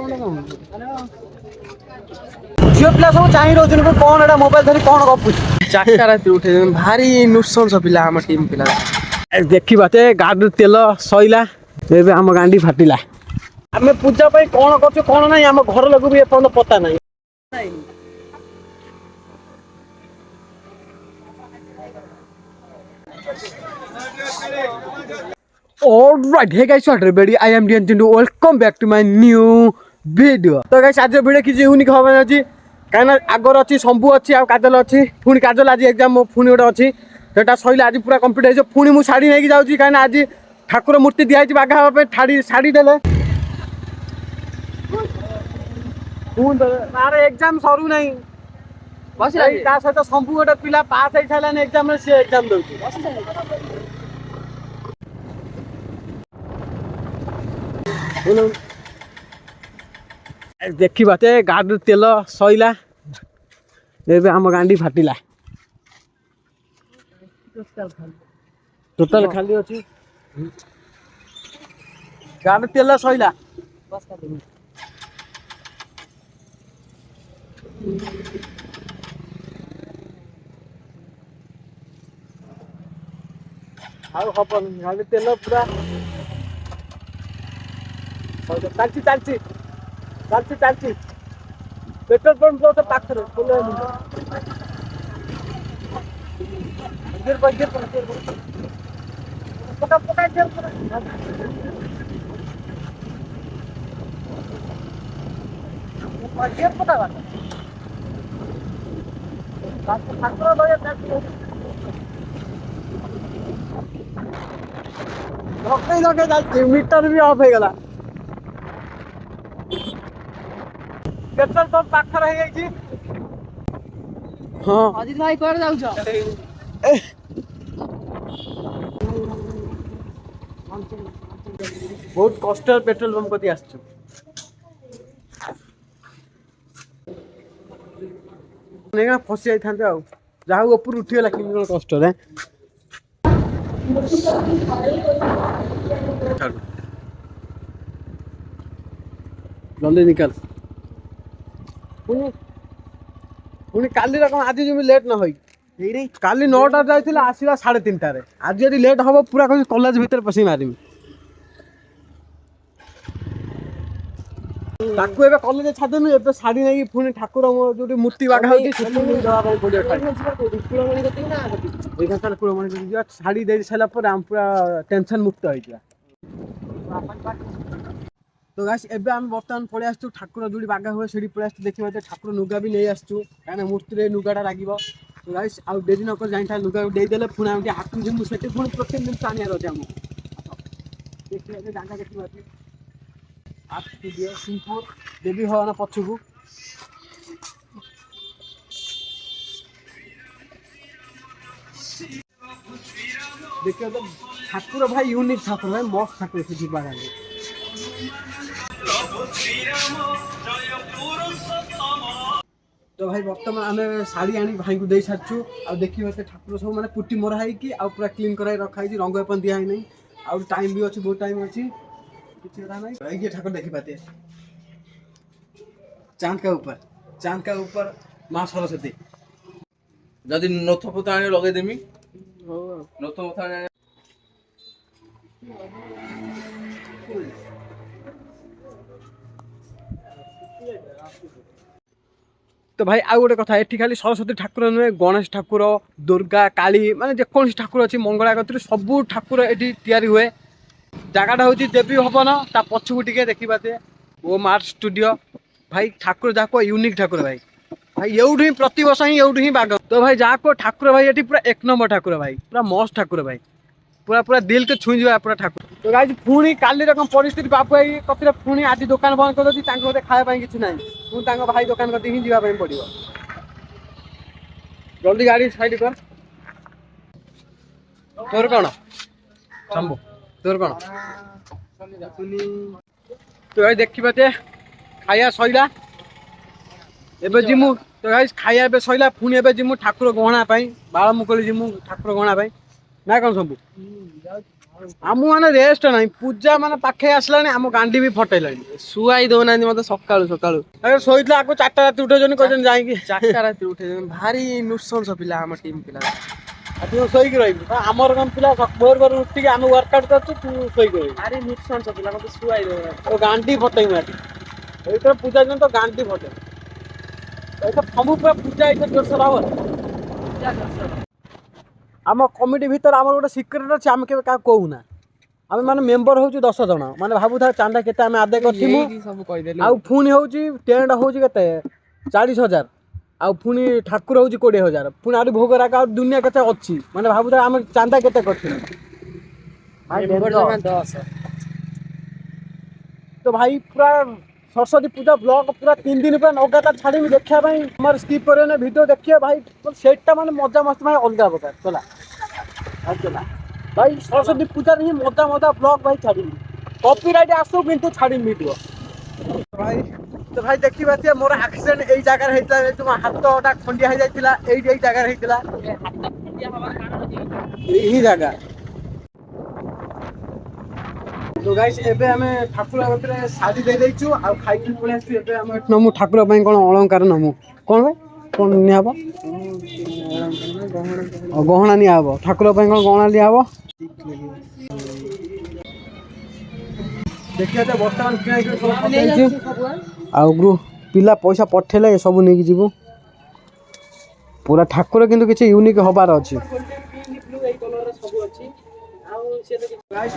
झील पिला सब चाह रही कौन एटा मोबाइल धरी कौन गपुच चार रात उठे भारी नृशंस पिला आम टीम पिला देखा गाड़ी तेल सईला आम गांडी फाटिला आम पूजा कौन कर कौन ना आम घर लोग भी एपर्त पता ना Alright, hey guys, what everybody? I am Dian Chindu. Welcome back to my new video. तो guys आज वीडियो किसी यूनिक खबर अछि काना आगर अछि शंभू अछि आ काजल अछि पुनी काजल आज एग्जाम पुनी गोटे अछि सेटा सइला आज पूरा कंप्लीट होइछ पुनी मु साड़ी नै कि जाउछि काना आज ठाकुर मूर्ति दिया छि बागा हबा पे साड़ी देले पुन मारे एग्जाम सरू नै बस ता सहित शंभू गोटे पिला पास होई छलाने एग्जाम रे से एग्जाम दउछि देखा गाड़ी तेल सईला आम गांडी फाटिला टोटाल खाली अच्छी गाड़ी तेल सईला हबन गाड़ी तेल पूरा चलती चलती चलती चलती पेट्रोल पंप तो पाखर पका पका मीटर भी ऑफ हो गला पेट्रोल पंप पाखर हो गई हाँ अजित भाई कर जाऊ छ बहुत कष्ट पेट्रोल पंप कति आछछु नेगा फसी जाई थांते आ जहा ऊपर उठी गला कि कष्ट रे जल्दी निकल पुणी काली रकम आज जमी लेट न होई काली 9टा जाइथिला आसीला 3:30 रे आज यदि लेट हबो पूरा कॉलेज भीतर पसी मारिमी ताकू एबे कॉलेज छादेनु एबे साड़ी नै पुणी ठाकुर जोटी मूर्ति बागा होती सेठी दवा भाई पडियो कुळमणि गति ना गति एखन चल कुळमणि गति साड़ी दे सला पर हम पूरा टेंशन मुक्त होई जा तो गाइस एबे हम बर्तमान पळे आछू ठाकुर जोडी बागा होय सेडी पळे आछू देखिबा ते ठाकुर नुगा भी नै आछू काना मूर्ति रे नुगाडा लागिबो तो गाइस आ डेरी नकर जाइथा नुगा दे देले पुना हम हातु जिमु सेठी पुनी प्रत्येक दिन पानी आरो हम देखिबा ते जागा देखिबा ते आप स्टूडियो सिंहपुर देवी भवन पछकू देखिए तो ठाकुर भाई यूनिक ठाकुर भाई मस्त ठाकुर से जी बागा तो भाई बर्तमान आम शाड़ी आनी भाई को दे सारछु आ देखिबा ते ठाकुर सब माने पुटी मरा है कि आ पूरा क्लीन कराई रखा है रंग अपन दिया है नहीं आ टाइम भी अछि बहुत टाइम अछि किछ रहा नहीं भाई ये ठाकुर देखि पाते चांद का ऊपर मां सरस्वती जदि नथ पता आनी लगे देमी नथ पता आनी तो भाई आउ गोटे कथा एठी खाली सरस्वती ठाकुर नुहे गणेश ठाकुर दुर्गा काली माने जेकोन ठाकुर अच्छी मंगला गति सब ठाकुर एठी तैयारी हुए जगटा हूँ देवी भवन ता पछकू टिके देखिबाते ओ मार्ट स्टूडियो भाई ठाकुर जाको यूनिक ठाकुर भाई भाई एउठ ही प्रति वर्ष ही एउठ ही बाग तो भाई जाको ठाकुर भाई एठी पूरा एक नंबर ठाकुर भाई पूरा मस्त ठाकुर भाई पूरा पूरा दिल के छुई जा पूरा ठाकुर तो गाइस पुणी काली रकम परिस्थिति बापू भाई कतिरे पुणी आज दुकान बंद कर दी तांको होते खाया पाई किछ नाही पुणी तांको भाई दुकान कति ही जीवा पाई पड़िबो जल्दी गाड़ी साइड कर तोर कोन शंभू तोर कोन तो भाई देखिबाते खाया सइला एबे जिमु तो गाइस खाया एबे सइला पुणी एबे जिमु ठाकुर गहना पाई बाळ मुकली जिमु ठाकुर गहना पाई ना कोन शंभू ଆମ ମାନେ ରେଷ୍ଟ ନାହିଁ ପୂଜା ମାନେ ପାଖେଇ ଆସିଲାଣି ଆମ ଗାଣ୍ଡି ବି ଫଟେଇଲାଣି ଶୁଆଇ ଦଉନାହାନ୍ତି ମତେ ସକାଳୁ ସକାଳୁ। ଶୋଇଥିଲା ଆକୁ 4ଟା ରାତି ଉଠେଇଛନ୍ତି କହିଛନ୍ତି ଯାଇକି 4ଟା ରାତି ଉଠେଇଛନ୍ତି ଭାରି ନୃଶଂସ ପିଲା ଆମ ଟିମ୍ ପିଲା। ଆଉ ତୁ ଶୋଇକି ରହିବୁ ଆମର କଣ ପିଲା ଭୋର ଭୋର ଉଠିକି ଆମେ ୱାର୍କଆଉଟ କରୁଛୁ ତୁ ଶୋଇକି ରହିବୁ ଭାରି ନୃଶଂସ ପିଲା ମତେ ଶୁଆଇ ଦଉନାହାନ୍ତି। ଓ ଗାଣ୍ଡି ଫଟେଇବୁ ଆଜି ଏଇଥର ପୂଜା ଦିନ ତ ଗାଣ୍ଡି ଫଟେଇବୁ ଏଇଥର ସବୁ ପୁରା ପୂଜା ଏଇଥର ଜୋରସୋର ହବ। ଆମ କମିଟି ଭିତରେ ଆମର ଗୋଟେ ସିକ୍ରେଟ ଅଛି ଆମେ କେବେ କାହାକୁ କହୁନା ଆମେ ମାନେ ମେମ୍ବର ହଉଛି 10 ଜଣ ମାନେ ଭାବୁଥାଉ ଚାନ୍ଦା କେତେ ଆମେ ଆଦାୟ କରିଥିବୁ ଏଇଠି ସବୁ କହିଦେଲୁ। ଆଉ ପୁଣି ହଉଛି ଟେଣ୍ଟ ହଉଛି କେତେ 40,000 ଆଉ ପୁଣି ଠାକୁର ହଉଛି 20,000 ପୁଣି ଆହୁରି ଭୋଗ ରାଗ ଆଉ ଦୁନିଆ କେତେ ଅଛି ମାନେ ଭାବୁଥାଉ ଆମେ ଚାନ୍ଦା କେତେ କରିଥିଲୁ ମେମ୍ବର ଜମା 10। ତ ଭାଇ ପୁରା ସରସ୍ୱତୀ ପୂଜା ବ୍ଲଗ ପୁରା 3 ଦିନ ପୁରା ଲଗାତାର ଛାଡ଼ିବି ଦେଖିବା ପାଇଁ ଆମର ସ୍କିପ୍ କରିବେ ଭିଡ଼ିଓ ଦେଖିବା ଭାଇ ସେଇଟା ମାନେ ମଜା ମସ୍ତି ଭାଇ ଅଲଗା ପ୍ରକାର ଚଲା ଚଲା ଭାଇ ସରସ୍ୱତୀ ପୂଜାରେ ହିଁ ମଜା ବ୍ଲଗ ଭାଇ ଛାଡ଼ିବି କପିରାଇଟ୍ ଆସୁ କିନ୍ତୁ ଛାଡ଼ିବି ଭିଡ଼ିଓ ଭାଇ ତ ଭାଇ ଦେଖିବା ମୋର ଆକ୍ସିଡେଣ୍ଟ ଏଇ ଜାଗାରେ ହେଇଥିଲା ମୋ ହାତଟା ଖଣ୍ଡିଆ ହେଇଯାଇଥିଲା ଏଇ ଜାଗାରେ ହେଇଥିଲା ଏହି ଜାଗା ତ ଗାଇସ୍ ଏବେ ଆମେ ଠାକୁର କତିରେ ଶାଢ଼ୀ ଦେଇଦେଇଛୁ ଆଉ ଖାଇକି ପଳେଇ ଆସିଛୁ ଏବେ ଆମେ ନମୁ ଠାକୁର ପାଇଁ କ'ଣ ଅଳଙ୍କାର ନମୁ କ'ଣ ଭାଇ କ'ଣ ନିଆହବ ଗହଣା ନିଆହବ ଠାକୁର ପାଇଁ କ'ଣ ଗହଣା ନିଆହବ ଦେଖିବା ତ ବର୍ତ୍ତମାନ ଆଉ ପିଲା ପଇସା ପଠେଇଲେ ସବୁ ନେଇକି ଯିବୁ ପୁରା ଠାକୁର କିନ୍ତୁ କିଛି ୟୁନିକ୍ ହବାର ଅଛି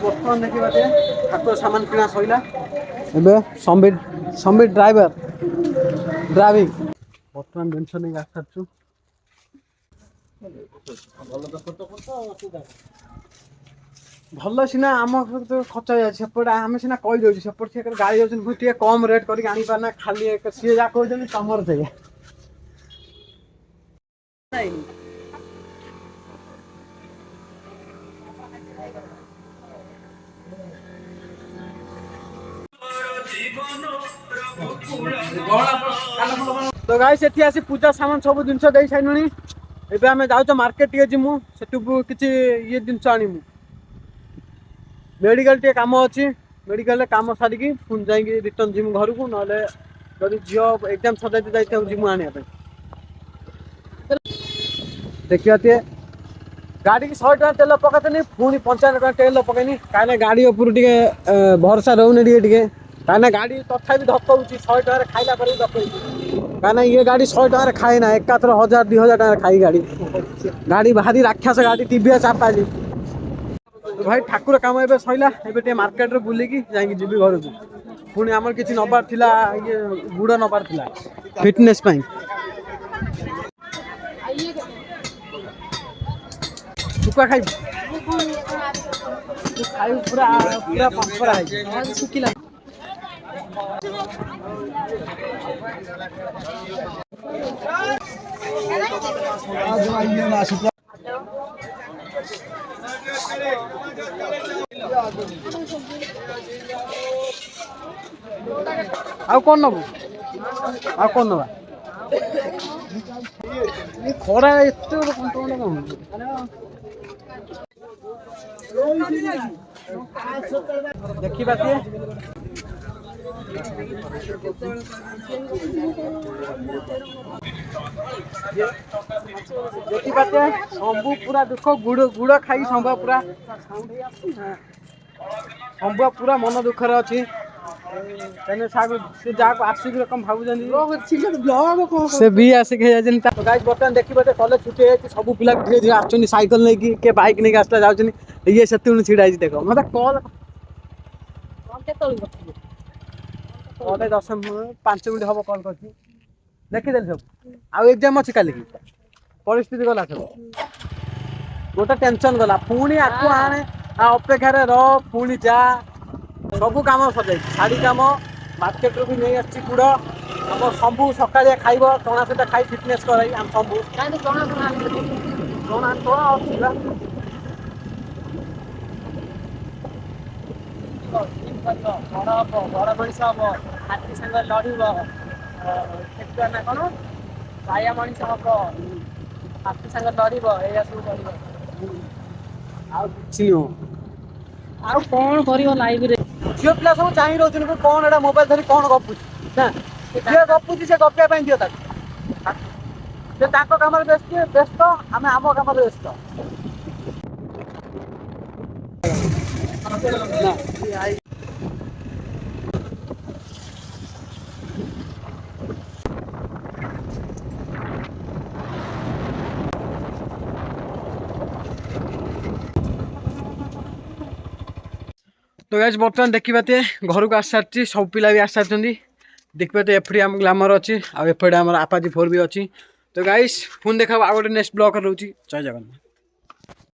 ବର୍ତ୍ତମାନ ଦେଖିବା ଠାକୁର ସାମାନ କିଣା ସଇଲା ଏବେ ସମ୍ବିତ ଡ୍ରାଇଭିଂ ବର୍ତ୍ତମାନ ଜିନିଷ ନେଇକି ଆସିଛୁ ଭଲ ସିନା ଆମ ଖର୍ଚ୍ଚ ହେଇଯାଉଛି ସେପଟେ ଆମେ ସିନା କହିଦେଉଛୁ ସେପଟେ ସେ ଗାଡ଼ି ଯାଉଛନ୍ତି ଟିକେ କମ୍ ରେଟ୍ କରିକି ଆଣିପାରୁନା ଖାଲି ସିଏ ଯାହା କହୁଛନ୍ତି ତମର ସେଇଆ ତ ଗାଈ ସେଠି ଆସି ପୂଜା ସାମାନ ସବୁ ଜିନିଷ ଦେଇ ସାରିଲୁଣି ଏବେ ଆମେ ଯାଉଛୁ ମାର୍କେଟ ଟିକେ ଯିମୁ ସେଠୁ କିଛି ଇଏ ଜିନିଷ ଆଣିମୁ ମେଡ଼ିକାଲ ଟିକେ କାମ ଅଛି ମେଡ଼ିକାଲରେ କାମ ସାରିକି ପୁଣି ଯାଇକି ରିଟର୍ନ ଯିମୁ ଘରକୁ ନହେଲେ ଯଦି ଝିଅ ଏକ୍ଜାମ୍ ସଜାଇତେ ଯାଇଥାଉ ଯିମୁ ଆଣିବା ପାଇଁ ଦେଖିବା ଟିକେ ଗାଡ଼ିକି 100 ଟଙ୍କା ତେଲ ପକାଇଦେନି ପୁଣି 55 ଟଙ୍କା ତେଲ ପକେଇନି କାହିଁକିନା ଗାଡ଼ି ଉପରୁ ଟିକେ ଭରସା ରହୁନି ଟିକେ କାହିଁକିନା ଗାଡ଼ି ତଥାପି ଧକଉଛି 100 ଟଙ୍କାରେ ଖାଇଲା ପରେ ବି ଧକଉଛି କାହିଁକିନା ଇଏ ଗାଡ଼ି 100 ଟଙ୍କାରେ ଖାଏ ନା ଏକାଥର 1000-2000 ଟଙ୍କାରେ ଖାଇ ଗାଡ଼ି ଭାରି ରାକ୍ଷସ ଗାଡ଼ି ଟିଭିଏସ୍ ଆପାଚି ଭାଇ ଠାକୁର କାମ ଏବେ ସଇଲା ଏବେ ଟିକେ ମାର୍କେଟରେ ବୁଲିକି ଯାଇକି ଯିବି ଘରକୁ ପୁଣି ଆମର କିଛି ନେବାର ଥିଲା ଇଏ ଗୁଡ଼ ନେବାର ଥିଲା ଫିଟନେସ୍ ପାଇଁ ଶୁଖୁଆ ଖାଇବୁ ଖାଇବୁ ପୁରା ପୁରା ପାମ୍ପରା ହେଇଛି ଶୁଖିଲା ଆଉ କ'ଣ ନବୁ ଆଉ କ'ଣ ନବା ଖରା ଏତେ ଦେଖିବା ସିଏ ଦେଖିବା ସବୁ ପୁରା ଦୁଃଖ ଗୁଡ଼ ଖାଇ ସମ୍ଭବ ପୁରା ସମ୍ଭବ ପୁରା ମନ ଦୁଃଖରେ ଅଛି ସେ ଯାହାକୁ ଆସିକି କଣ ଭାବୁଛନ୍ତି ସେ ବି ଆସିକି ହେଇଯାଇଛନ୍ତି ବର୍ତ୍ତମାନ ଦେଖିବ କଲେଜ ଛୁଟି ହେଇଯାଇଛି ସବୁ ପିଲା ଧୀରେ ଧୀରେ ଆସୁଛନ୍ତି ସାଇକେଲ ନେଇକି କିଏ ବାଇକ୍ ନେଇକି ଆସିଲା ଯାଉଛନ୍ତି ଇଏ ସେତେବେଳେ ଛିଡ଼ା ହେଇଛି ଦେଖ ମତେ କଲ୍ 10 5 ମିନିଟ୍ ହବ କଲ୍ କରିଛି ଦେଖିଦେଲି ସବୁ ଆଉ ଏକ୍ଜାମ୍ ଅଛି କାଲିକି ପରିସ୍ଥିତି ଗଲା ସବୁ ଗୋଟେ ଟେନସନ୍ ଗଲା ପୁଣି ଆକୁ ଆଣେ ଅପେକ୍ଷାରେ ରହ ପୁଣି ଯା ସବୁ କାମ ସଜାଇଛି ଶାଢ଼ୀ କାମ ମାର୍କେଟରୁ ବି ନେଇ ଆସିଛି ଗୁଡ଼ ଆମ ସବୁ ସକାଳିଆ ଖାଇବ ଚଣା ସହିତ ଖାଇ ଫିଟନେସ୍ କରାଇ ଆମେ ସବୁ ଚଣା ଅଛି ବଡ଼ ମଣିଷ ହବ ହାତୀ ସାଙ୍ଗରେ ଲଢ଼ିବ ନା କ'ଣ ବାୟା ମଣିଷ ହବ ହାତୀ ସାଙ୍ଗରେ ଲଢ଼ିବ ଏଇଆ ସବୁ କରିବ ଆଉ କିଛି ନୁହଁ ଆଉ କଣ କରିବ ଲାଇଭରେ? ଝିଅ ପିଲା ସବୁ ଚାହିଁ ରହୁଛନ୍ତି କି କଣ ଏଟା ମୋବାଇଲ ଧରି କଣ ଗପୁଛି ନା ଯିଏ ଗପୁଛି ସେ ଗପିବା ପାଇଁ ଦିଅ ତାକୁ ସେ ତାଙ୍କ କାମରେ ବ୍ୟସ୍ତ ଆମେ ଆମ କାମରେ ବ୍ୟସ୍ତ ନା। ତ ଗାଇସ୍ ବର୍ତ୍ତମାନ ଦେଖିବାତେ ଘରକୁ ଆସିସାରିଛି ସବୁ ପିଲା ବି ଆସିସାରିଛନ୍ତି ଦେଖିବାତେ ଏପଟେ ଆମ ଗ୍ଲାମର ଅଛି ଆଉ ଏପଟେ ଆମର ଆପାଚି 4 ବି ଅଛି ତ ଗାଇସ୍ ପୁଣି ଦେଖା ଆଉ ଗୋଟେ ନେକ୍ସଟ ବ୍ଲଗରେ ରହୁଛି ଜୟ ଜଗନ୍ନାଥ।